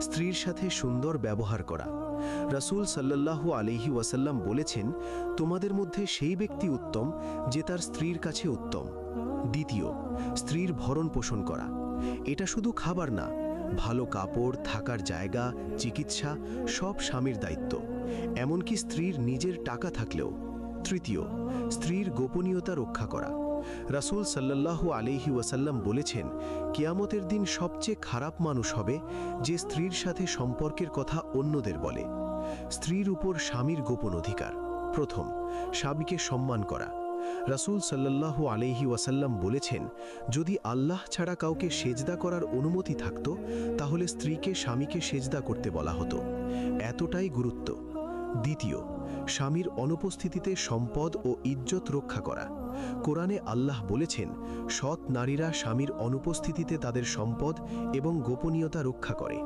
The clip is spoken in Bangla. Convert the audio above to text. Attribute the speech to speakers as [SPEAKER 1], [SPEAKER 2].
[SPEAKER 1] স্ত্রীর সাথে সুন্দর ব্যবহার করা। রাসূল সাল্লাল্লাহু আলাইহি ওয়াসাল্লাম বলেছেন, তোমাদের মধ্যে সেই ব্যক্তি উত্তম যে তার স্ত্রীর কাছে উত্তম। দ্বিতীয়, স্ত্রীর ভরণ পোষণ করা। এটা শুধু খাবার না, ভালো কাপড়, থাকার জায়গা, চিকিৎসা সব স্বামীর দায়িত্ব, এমনকি স্ত্রীর নিজের টাকা থাকলেও। তৃতীয়, স্ত্রীর গোপনীয়তা রক্ষা করা। রাসূল সাল্লাল্লাহু আলাইহি ওয়াসাল্লাম বলেছেন, কিয়ামতের দিন সবচেয়ে খারাপ মানুষ হবে যে স্ত্রীর সাথে সম্পর্কের কথা অন্যদের বলে। স্ত্রীর উপর স্বামীর গোপন অধিকার। প্রথম, স্বামীকে সম্মান করা। রাসূল সাল্লাল্লাহু আলাইহি ওয়াসাল্লাম বলেছেন, যদি আল্লাহ ছাড়া কাউকে সেজদা করার অনুমতি থাকত তাহলে স্ত্রীকে স্বামীকে সেজদা করতে বলা হতো। এতটাই গুরুত্ব। দ্বিতীয়, স্বামীর অনুপস্থিতিতে সম্পদ ও ইজ্জত রক্ষা করা। কোরআনে আল্লাহ বলেছেন, সৎ নারীরা স্বামীর অনুপস্থিতিতে তাদের সম্পদ এবং গোপনীয়তা রক্ষা করে।